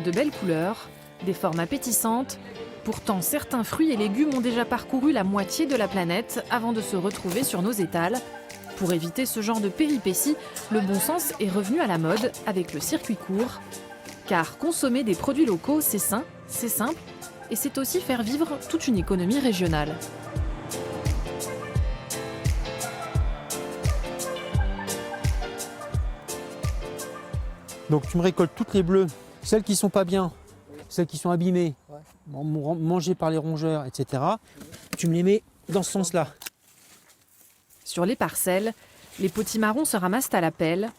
De belles couleurs, des formes appétissantes. Pourtant, certains fruits et légumes ont déjà parcouru la moitié de la planète avant de se retrouver sur nos étals. Pour éviter ce genre de péripéties, le bon sens est revenu à la mode avec le circuit court. Car consommer des produits locaux, c'est sain, c'est simple et c'est aussi faire vivre toute une économie régionale. Donc tu me récoltes toutes les bleues, celles qui ne sont pas bien, celles qui sont abîmées, mangées par les rongeurs, etc. Tu me les mets dans ce sens-là. Sur les parcelles, les potimarrons se ramassent à la pelle.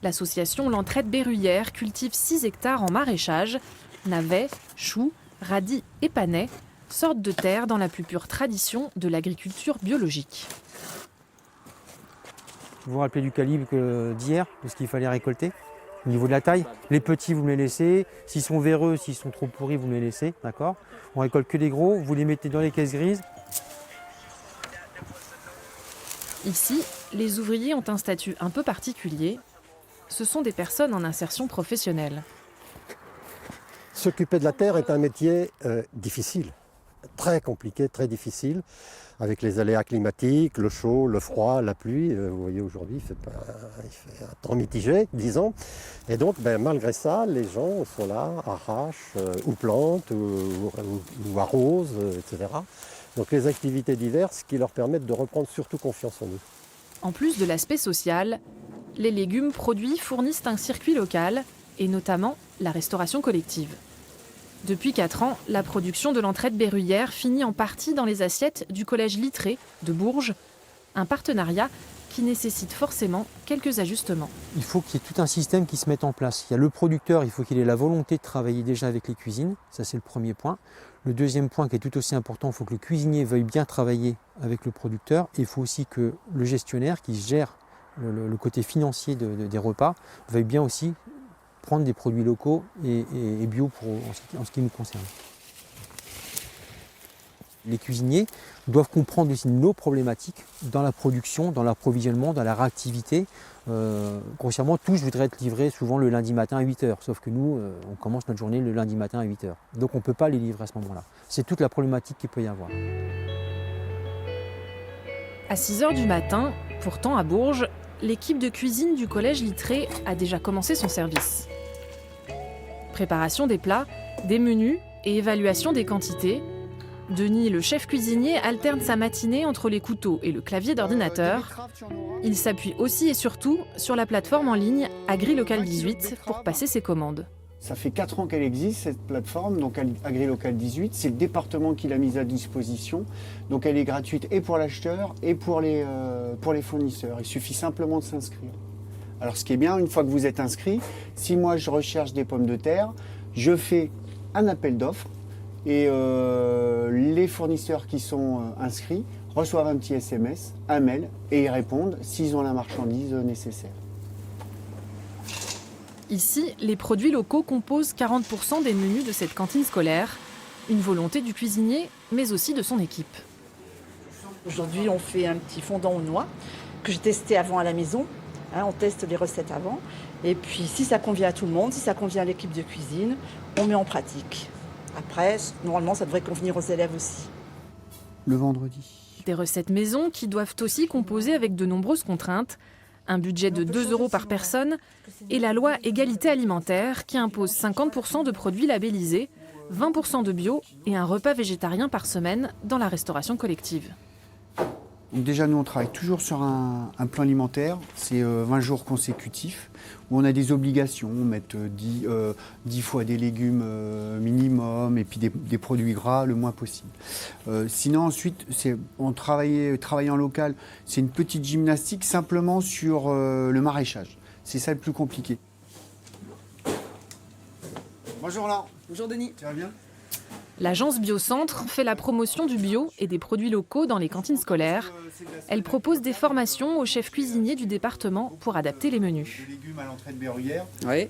L'association L'Entraide Berruyère cultive 6 hectares en maraîchage. Navets, choux, radis et panais sortent de terre dans la plus pure tradition de l'agriculture biologique. Vous vous rappelez du calibre d'hier, de ce qu'il fallait récolter? Au niveau de la taille, les petits, vous me les laissez. S'ils sont véreux, s'ils sont trop pourris, vous me les laissez. D'accord? On récolte que les gros, vous les mettez dans les caisses grises. Ici, les ouvriers ont un statut un peu particulier. Ce sont des personnes en insertion professionnelle. S'occuper de la terre est un métier difficile, très compliqué, très difficile, avec les aléas climatiques, le chaud, le froid, la pluie. Vous voyez aujourd'hui, il fait un temps mitigé, disons. Et donc, malgré ça, les gens sont là, arrachent, ou plantent, ou arrosent, etc. Donc les activités diverses qui leur permettent de reprendre surtout confiance en eux. En plus de l'aspect social, les légumes produits fournissent un circuit local, et notamment la restauration collective. Depuis 4 ans, la production de l'Entraide Berruyère finit en partie dans les assiettes du collège Littré de Bourges, un partenariat qui nécessite forcément quelques ajustements. Il faut qu'il y ait tout un système qui se mette en place. Il y a le producteur, il faut qu'il ait la volonté de travailler déjà avec les cuisines, ça c'est le premier point. Le deuxième point qui est tout aussi important, il faut que le cuisinier veuille bien travailler avec le producteur. Et il faut aussi que le gestionnaire qui gère le côté financier des repas veuille bien aussi prendre des produits locaux et bio en ce qui nous concerne. Les cuisiniers doivent comprendre aussi nos problématiques dans la production, dans l'approvisionnement, dans la réactivité. Grossièrement, tous voudraient être livrés souvent le lundi matin à 8h, sauf que nous, on commence notre journée le lundi matin à 8h. Donc on ne peut pas les livrer à ce moment-là. C'est toute la problématique qu'il peut y avoir. À 6h du matin, pourtant à Bourges, l'équipe de cuisine du collège Littré a déjà commencé son service. Préparation des plats, des menus et évaluation des quantités. Denis, le chef cuisinier, alterne sa matinée entre les couteaux et le clavier d'ordinateur. Il s'appuie aussi et surtout sur la plateforme en ligne AgriLocal 18 pour passer ses commandes. Ça fait 4 ans qu'elle existe, cette plateforme, donc AgriLocal 18. C'est le département qui l'a mise à disposition. Donc elle est gratuite et pour l'acheteur et pour les fournisseurs. Il suffit simplement de s'inscrire. Alors ce qui est bien, une fois que vous êtes inscrit, si moi je recherche des pommes de terre, je fais un appel d'offres. Et les fournisseurs qui sont inscrits reçoivent un petit SMS, un mail, et ils répondent s'ils ont la marchandise nécessaire. Ici, les produits locaux composent 40% des menus de cette cantine scolaire. Une volonté du cuisinier, mais aussi de son équipe. Aujourd'hui, on fait un petit fondant aux noix que j'ai testé avant à la maison. On teste les recettes avant. Et puis, si ça convient à tout le monde, si ça convient à l'équipe de cuisine, on met en pratique. Après, normalement, ça devrait convenir aux élèves aussi. Le vendredi. Des recettes maison qui doivent aussi composer avec de nombreuses contraintes. Un budget de 2 € par personne et la loi égalité alimentaire qui impose 50% de produits labellisés, 20% de bio et un repas végétarien par semaine dans la restauration collective. Donc déjà, nous, on travaille toujours sur un plan alimentaire. C'est 20 jours consécutifs où on a des obligations. On met 10 fois des légumes minimum et puis des produits gras le moins possible. Sinon, ensuite, travailler en local, c'est une petite gymnastique simplement sur le maraîchage. C'est ça le plus compliqué. Bonjour Laure. Bonjour Denis. Tu vas bien ? L'agence Biocentre fait la promotion du bio et des produits locaux dans les cantines scolaires. Elle propose des formations aux chefs cuisiniers du département pour adapter les menus. Oui.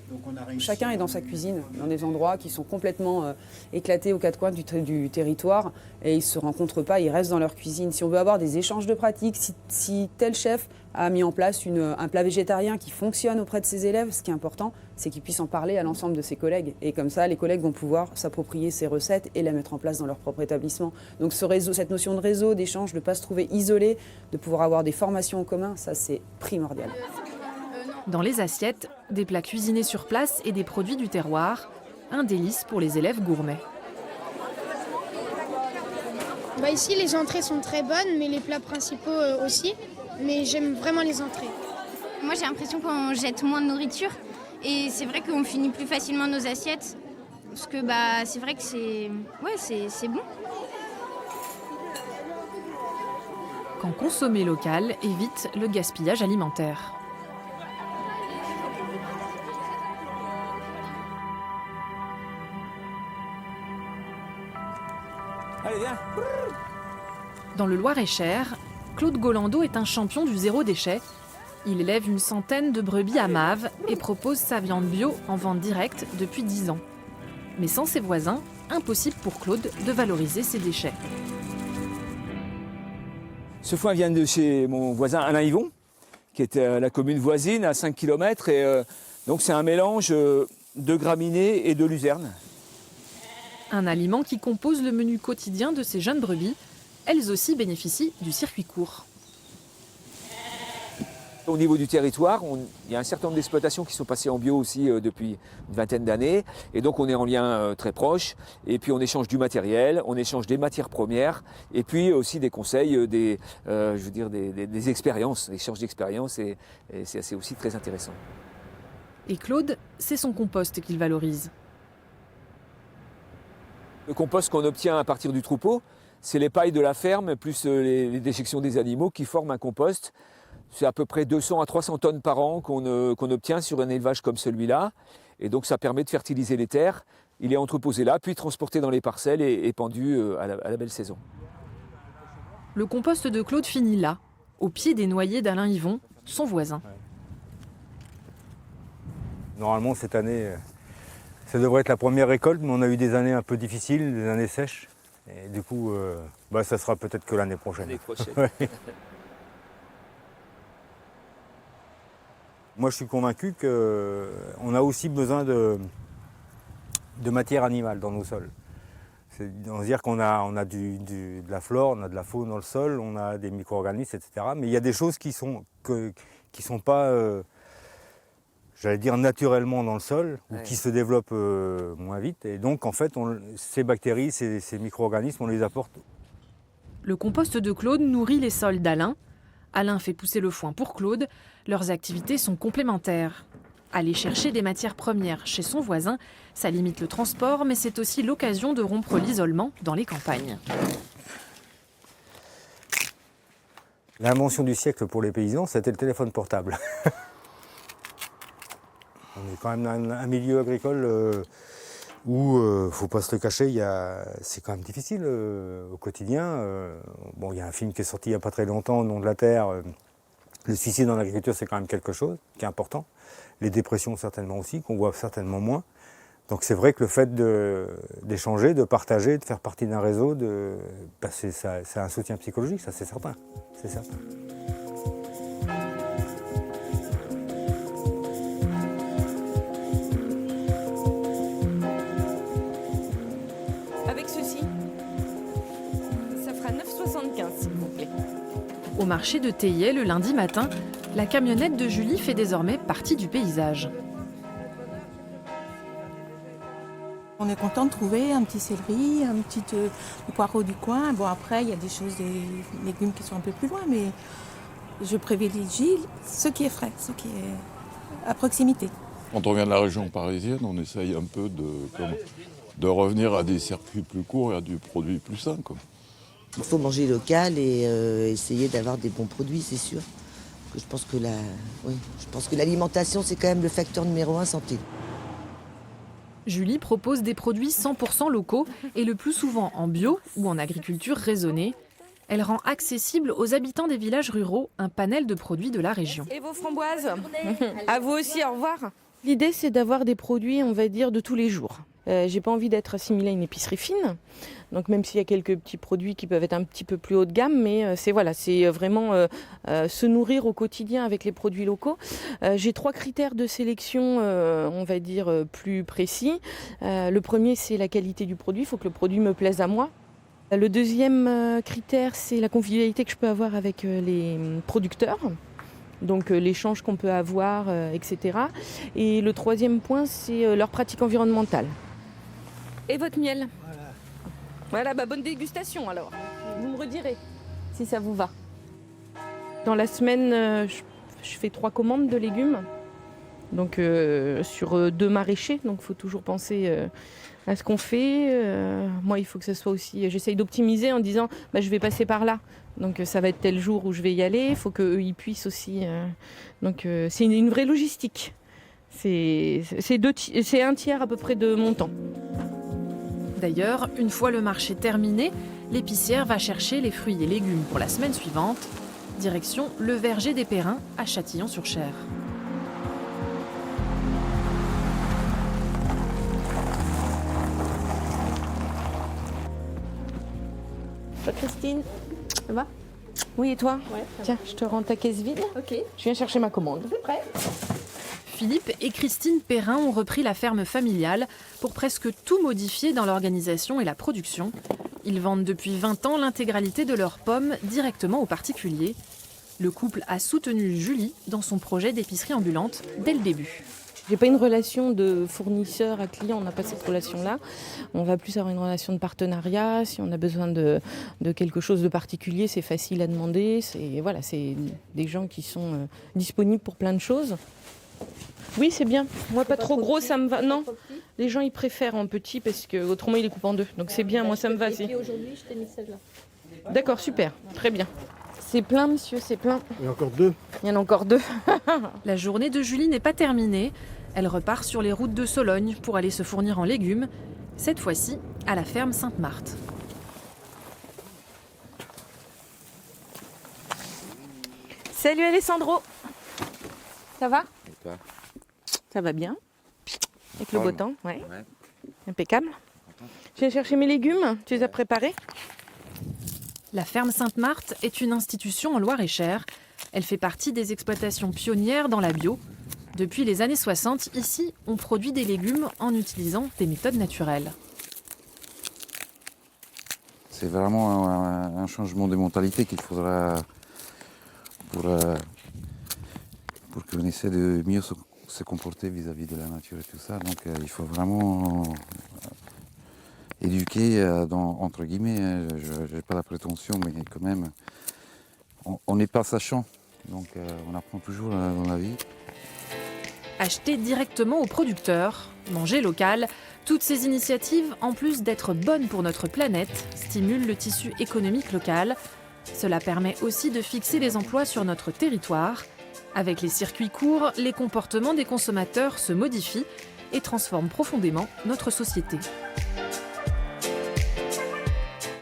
Chacun est dans sa cuisine, dans des endroits qui sont complètement éclatés aux quatre coins du territoire et ils ne se rencontrent pas, ils restent dans leur cuisine. Si on veut avoir des échanges de pratiques, si tel chef a mis en place un plat végétarien qui fonctionne auprès de ses élèves. Ce qui est important, c'est qu'ils puissent en parler à l'ensemble de ses collègues. Et comme ça, les collègues vont pouvoir s'approprier ces recettes et la mettre en place dans leur propre établissement. Donc cette notion de réseau, d'échange, de ne pas se trouver isolé, de pouvoir avoir des formations en commun, ça c'est primordial. Dans les assiettes, des plats cuisinés sur place et des produits du terroir, un délice pour les élèves gourmets. Ici, les entrées sont très bonnes, mais les plats principaux aussi. Mais j'aime vraiment les entrées. Moi, j'ai l'impression qu'on jette moins de nourriture. Et c'est vrai qu'on finit plus facilement nos assiettes. Parce que c'est vrai que c'est bon. Quand consommer local évite le gaspillage alimentaire. Allez, viens. Dans le Loir-et-Cher, Claude Golando est un champion du zéro déchet. Il élève une centaine de brebis à Mave et propose sa viande bio en vente directe depuis 10 ans. Mais sans ses voisins, impossible pour Claude de valoriser ses déchets. Ce foin vient de chez mon voisin Alain Yvon, qui est à la commune voisine, à 5 km. Et donc c'est un mélange de graminées et de luzerne. Un aliment qui compose le menu quotidien de ces jeunes brebis. Elles aussi bénéficient du circuit court. Au niveau du territoire, il y a un certain nombre d'exploitations qui sont passées en bio aussi depuis une vingtaine d'années. Et donc on est en lien très proche. Et puis on échange du matériel, on échange des matières premières. Et puis aussi des conseils, des expériences, l'échange d'expériences. Et c'est aussi très intéressant. Et Claude, c'est son compost qu'il valorise. Le compost qu'on obtient à partir du troupeau, c'est les pailles de la ferme plus les déjections des animaux qui forment un compost. C'est à peu près 200 à 300 tonnes par an qu'on obtient sur un élevage comme celui-là. Et donc ça permet de fertiliser les terres. Il est entreposé là, puis transporté dans les parcelles et pendu à la belle saison. Le compost de Claude finit là, au pied des noyers d'Alain Yvon, son voisin. Normalement, cette année, ça devrait être la première récolte, mais on a eu des années un peu difficiles, des années sèches. Et du coup, ça sera peut-être que l'année prochaine. L'année prochaine. Ouais. Moi, je suis convaincu qu'on a aussi besoin de matière animale dans nos sols. C'est-à-dire qu'on a de la flore, on a de la faune dans le sol, on a des micro-organismes, etc. Mais il y a des choses qui sont pas, j'allais dire, naturellement dans le sol, ou qui se développent moins vite. Et donc, en fait, ces bactéries, ces micro-organismes, on les apporte. Le compost de Claude nourrit les sols d'Alain. Alain fait pousser le foin pour Claude. Leurs activités sont complémentaires. Aller chercher des matières premières chez son voisin, ça limite le transport, mais c'est aussi l'occasion de rompre l'isolement dans les campagnes. L'invention du siècle pour les paysans, c'était le téléphone portable. On est quand même dans un milieu agricole où, faut pas se le cacher, c'est quand même difficile au quotidien. Il y a un film qui est sorti il n'y a pas très longtemps, Nom de la Terre. Le suicide en agriculture, c'est quand même quelque chose qui est important. Les dépressions, certainement aussi, qu'on voit certainement moins. Donc c'est vrai que le fait d'échanger, de partager, de faire partie d'un réseau, c'est un soutien psychologique, ça c'est certain. C'est certain. Avec ceci, ça fera 9,75 s'il vous plaît. Au marché de Théier, le lundi matin, la camionnette de Julie fait désormais partie du paysage. On est content de trouver un petit céleri, un petit poireau du coin. Bon, après, il y a des légumes qui sont un peu plus loin, mais je privilégie ce qui est frais, ce qui est à proximité. Quand on vient de la région parisienne, on essaye un peu de revenir à des circuits plus courts et à du produit plus sain, quoi. Il faut manger local et essayer d'avoir des bons produits, c'est sûr. Je pense que l'alimentation, c'est quand même le facteur numéro 1 santé. Julie propose des produits 100% locaux et le plus souvent en bio ou en agriculture raisonnée. Elle rend accessible aux habitants des villages ruraux un panel de produits de la région. Et vos framboises? À vous aussi, au revoir. L'idée, c'est d'avoir des produits, on va dire, de tous les jours. J'ai pas envie d'être assimilée à une épicerie fine. Donc même s'il y a quelques petits produits qui peuvent être un petit peu plus haut de gamme, mais c'est vraiment se nourrir au quotidien avec les produits locaux. J'ai 3 critères de sélection, on va dire, plus précis. Le premier, c'est la qualité du produit. Il faut que le produit me plaise à moi. Le deuxième critère, c'est la convivialité que je peux avoir avec les producteurs. Donc l'échange qu'on peut avoir, etc. Et le troisième point, c'est leur pratique environnementale. Et votre miel. Voilà, bonne dégustation alors. Vous me redirez si ça vous va. Dans la semaine, je fais 3 commandes de légumes. Donc sur 2 maraîchers, donc il faut toujours penser à ce qu'on fait. Moi, il faut que ce soit aussi... J'essaye d'optimiser en disant, je vais passer par là. Donc ça va être tel jour où je vais y aller. Il faut qu'eux, ils puissent aussi... Donc c'est une vraie logistique. C'est un tiers à peu près de mon temps. D'ailleurs, une fois le marché terminé, l'épicière va chercher les fruits et légumes pour la semaine suivante. Direction le verger des Perrins à Châtillon-sur-Cher. Toi, Christine, ça va? Oui, et toi? Ouais. Tiens, je te rends ta caisse vide. Ok. Je viens chercher ma commande. C'est prêt. Philippe et Christine Perrin ont repris la ferme familiale pour presque tout modifier dans l'organisation et la production. Ils vendent depuis 20 ans l'intégralité de leurs pommes directement aux particuliers. Le couple a soutenu Julie dans son projet d'épicerie ambulante dès le début. J'ai pas une relation de fournisseur à client, on n'a pas cette relation-là. On va plus avoir une relation de partenariat. Si on a besoin de quelque chose de particulier, c'est facile à demander. C'est des gens qui sont disponibles pour plein de choses. Oui, c'est bien. Moi, pas trop gros, ça me va. Non, les gens, ils préfèrent en petit parce que autrement, ils les coupent en 2. Donc c'est bien, moi, ça me va. Et puis aujourd'hui, je t'ai mis celle-là. D'accord, super, très bien. C'est plein, monsieur, c'est plein. Il y en a encore 2. Il y en a encore 2. La journée de Julie n'est pas terminée. Elle repart sur les routes de Sologne pour aller se fournir en légumes, cette fois-ci à la ferme Sainte-Marthe. Salut Alessandro. Ça va? Et toi? Ça va bien. Avec le beau temps, ouais. Impeccable. Je viens chercher mes légumes, tu les as préparés? La ferme Sainte-Marthe est une institution en Loir-et-Cher. Elle fait partie des exploitations pionnières dans la bio. Depuis les années 60, ici, on produit des légumes en utilisant des méthodes naturelles. C'est vraiment un changement de mentalité qu'il faudra pour qu'on essaie de mieux se comporter vis-à-vis de la nature et tout ça. Donc il faut vraiment éduquer, entre guillemets, je n'ai pas la prétention, mais quand même, on n'est pas sachant. Donc on apprend toujours dans la vie. Acheter directement aux producteurs, manger local, toutes ces initiatives, en plus d'être bonnes pour notre planète, stimulent le tissu économique local. Cela permet aussi de fixer les emplois sur notre territoire. Avec les circuits courts, les comportements des consommateurs se modifient et transforment profondément notre société.